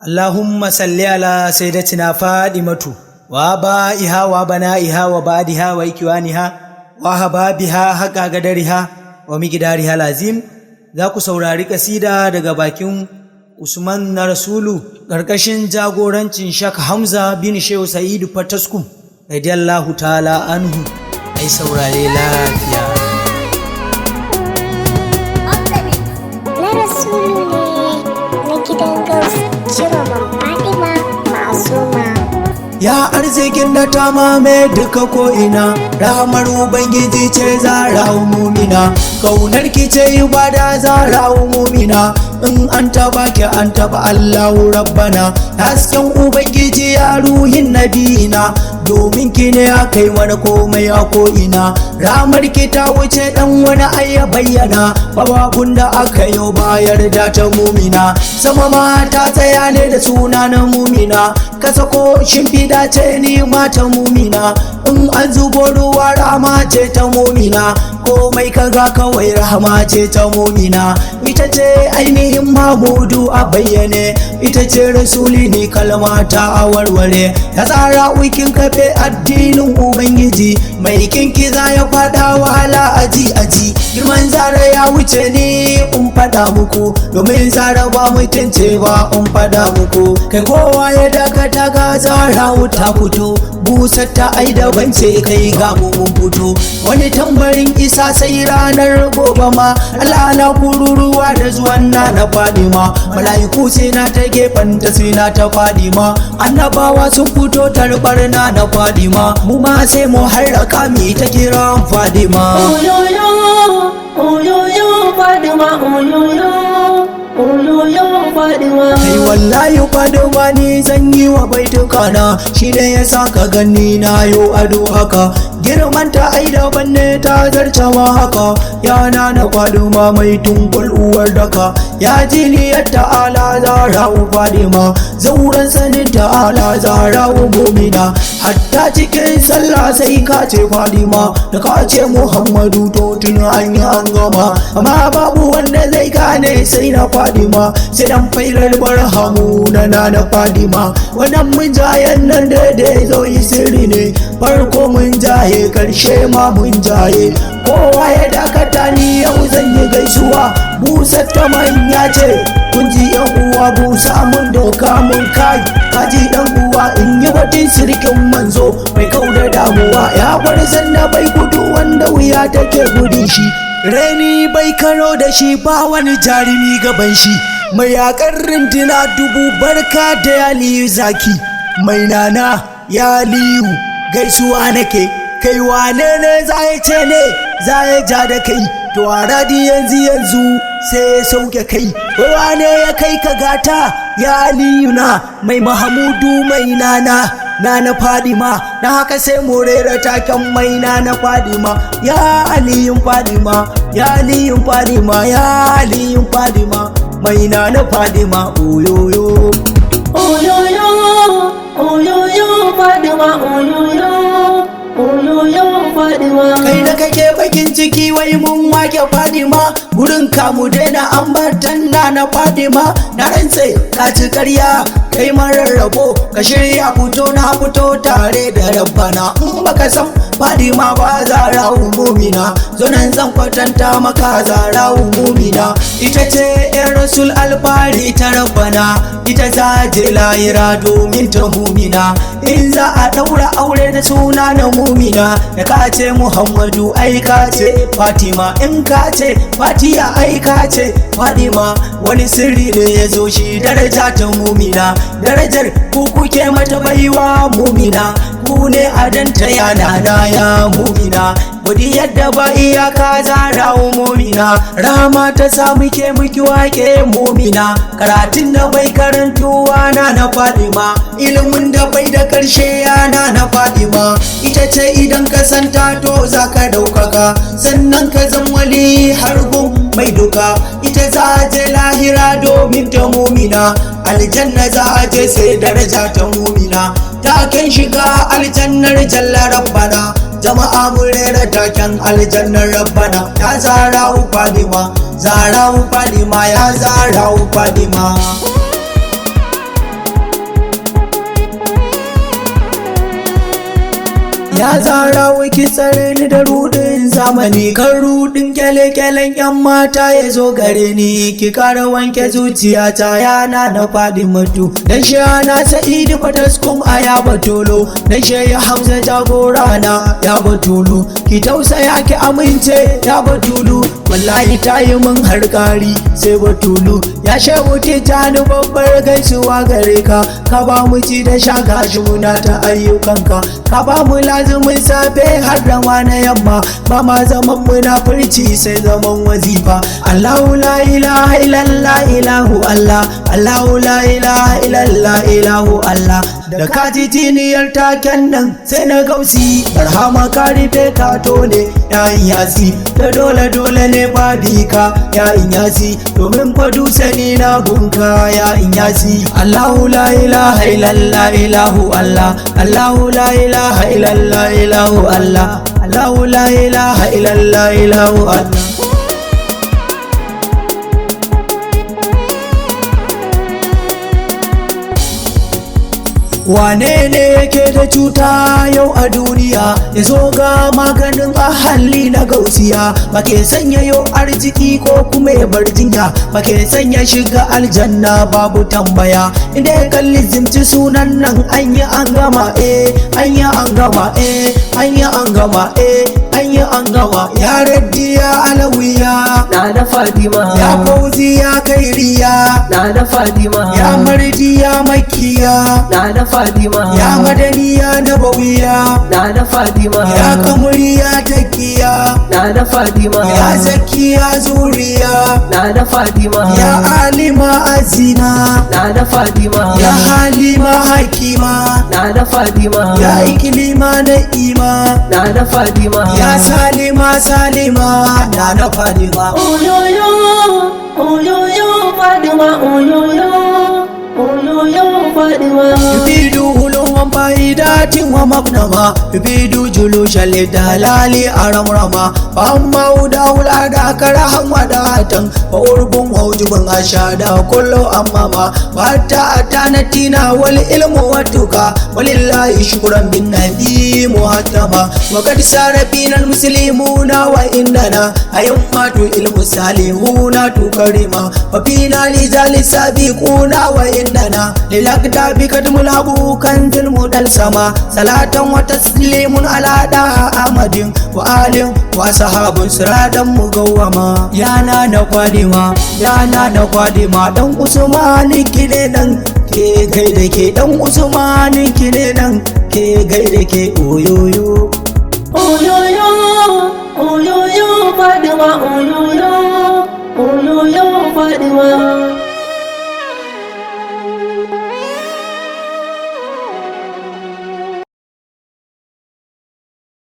Allahumma salli ala sayyidatina Fadimatu wa ba'iha wa bana'iha wa badiha wa ikwaniha wa hababiha haqa gadariha wa miqdariha lazim. Za ku saurari kasida daga bakin Usman na Rasulu ƙarƙashin jagorancin Shak Hamza bin Shehu Sa'idu Fataskum radiyallahu ta'ala anhu. Ai saurare lafiya. Na Rasulu ne na gidan Gaus CHIROMAN Fadima Ma'asuma. Ya arzikin da ta mame duka ko'ina, rahamar Ubangiji ce zara'u mumina, kaunar ki ce ibada zara'u mumina, in an taba ki an taba Allahu Rabbana, hasken Ubangiji ya ruhin nabina, domin ki ne aka yi mana komai a ko'ina, rahamar ki ta wuce dan wani ayya bayyana, bababun da aka yi bayar da ta mumina, sama ma ta tsaya ne da suna na mumina, kasa ko shimfida ce ni mata mumina, in an zubo ruwa rama ce ta mumina, komai kaga kawai rahama ce ta mumina, ita ce ainihin mamudu a bayyane, ita ce rasuli ne kalmata a warware, ta tsara wikin kafe addinin ubangiji, mai kinki za ya fada wahala aji aji, girman zara ya wuce ni in fada muku, domin zara ba mutunce ba in fada muku, kai kowa ya dakata ga zara wuta fito, busar ta ai daban ce kai ga mun fito, wani tambarin isa sai ranar gobe ma, Allah na kururuwa da zuwan na Fadima, mala'iku sai na ta gefen ta sai na ta Fadima, annabawa sun fito tarbar na Fadima, mu ma sai mu harraka mi ta kiran Fadima. Oyoyo, oyoyo Fadima, oyoyo, oyoyo Fadima. Kai wallahi Fadima ni zan yi wa baitukana, shi ne ya sa ka gani na yo ado haka, girman ta ai daban ne ta zartawa haka, yana na Fadima mai tunkul uwar daka, ya ji ni yadda ala zara'u Fadima, zauren sanin ta ala zara'u mumina, hatta cikin sallah sai ka ce Fadima, da ka ce Muhammadu to tun an yi an gama, amma babu wanda zai gane sai na Fadima, sai dan fairar barhamu na Fadima, wannan mun jayen nan da zo yi sirri ne, farko mun jaye karshe ma mun jaye, kowa ya dakata ni yau zan yi gaisuwa, busa ta manya ce, kun ji yan uwa busa mun doka mun kai, kaji dan uwa in yi batun sirkin manzo, mai kauda damuwa ya bar zanna bai gudu wanda wuya take gudun shi, reni bai karo da shi ba wani jarumi gaban shi, mai yakar rindina dubu barka da yaliyu zaki, mai nana yaliyu gaisuwa nake, kai wane ne za ya ce ne za ya ja da kai, to a radi yanzu sai ya sauke kai, wane ya kai ka gata ya aliyu na mai mahamudu mai nana Fadima, na haka sai mu rera taken mai nana Fadima, ya aliyun Fadima, ya aliyun Fadima, ya aliyun Fadima, mai nana Fadima, oyoyo Oyoyo, oyoyo Fadima, oyoyo, oyoyo Fadima. Kai da kake bakin ciki wai mun wake Fadima, gurin kamu daina ambatan na Fadima, na rantse ka ci karya kai marar rabo, ka shirya fito na fito tare da rabbana, in baka san Fadima ba zara'u mumina, zonan zan kwatanta maka zara'u mumina, ita ce yan rasul alfari ta rabbana, ita za je lahira domin ta mumina, in za a daura aure da suna na mumina, da ka ce Muhammadu ai ka ce Fatima, in ka ce Fatiya ai ka ce Fadima, wani sirri ne ya zo shi daraja ta mumina, darajar ku kuke mata baiwa mumina, ku ne adanta yana na ya mumina, gudi yadda ba iyaka zara'u mumina, rama ta sa muke muki wake mumina, karatun da bai karantuwa na Fadima, ilimin da bai da karshe yana na Fadima, ita ce idan ka santa to za ka daukaka, sannan ka zan wali har gun mai duka, ita za a je lahira domin ta mumina, aljanna za a je sai daraja ta mumina, taken shiga aljannar jalla rabbana, jama'a mu rera taken aljannar rabbana, ya zara'u Fadima, zara'u Fadima, ya zara'u Fadima. Ya zara wiki tsare ni da rudin zamani, kan rudin kyale-kyalen yan mata ya zo gare ni. Ki kara wanke zuciyata yana na faɗi mutu. Dan shi ana Sa'idu Fataskum a ya batolo, dan shi ya Hamza jagora na ya batulu. Ki tausaya ki amince ya batulu, wallahi ta yi min harkari sai batulu. Ya shehu Tijjani babbar gaisuwa gare ka, ka ba mu ci da sha gashi muna ta ayyukanka, ka ba mu lazumin safe har da ma na yamma, ba ma zaman munafurci sai zaman wazifa. Allahu la ilaha illallah ilahu Allah, Allahu la ilaha illallah ilahu Allah. Da ka ji jiniyar taken nan sai na gausi, barhama ka rufe ka tone yayin yasi, da dole ne fadi ka yayin yasi, domin fadu sani na gunka yayin yasi. Allahu la ilaha illallah ilahu Allah, Allahu la ilaha illallah ilahu Allah, Allahu la ilaha illallah ilahu Allah. Wane ne yake da cuta yau a duniya, ya zo ga maganin ahalli na gausiya. Ba ke sanya yau arziki ko kuma ya bar jinya, ba ke sanya shiga aljanna babu tambaya. Inda ya kalli zimci sunan nan an yi an gama an yi an gama an yi an gama an yi an gama. Ya raddiya alawiya na da Fadima, ya fauziya kairiya na da Fadima, ya mardiya makiya na da Fadima, ya madaniya nabawiya na da Fadima, ya kamuriya takiya na da Fadima, ya zakiya zuriya na da Fadima, ya alima azina na da Fadima, ya halima hakima na da Fadima, ya ikilima na'ima na da Fadima, ya salima na na Fadima. Oyoyo, oyoyo Fadima, oyoyo, oyoyo Fadima. Yufidu ulumman fa'idatin wa mabnama, yufidu julushan lidalali aramrama, fa amma uda da karahan wadatan, fa urbun wajibin ashada kullu ammama, fa ta natina wal ilmu watuka, walillahi shukran bin nabi muhattama. Wa qad sara fina al muslimuna wa indana ayyamatu ilmu salihuna tukarima, wa fina lijali sabiquna wa indana lilaqda bi kadmul habu kanzil mudal sama. Salatan wa taslimun ala da amadin wa alim wa sahabun siradan mugawama. Yana na Fadima, yana na Fadima, dan Usmani kine nan ke gaida ke, dan Usmani kine nan ke gaida ke. Oyoyo, Oyoyo, oyoyo Fadima, oyoyo, oyoyo Fadima.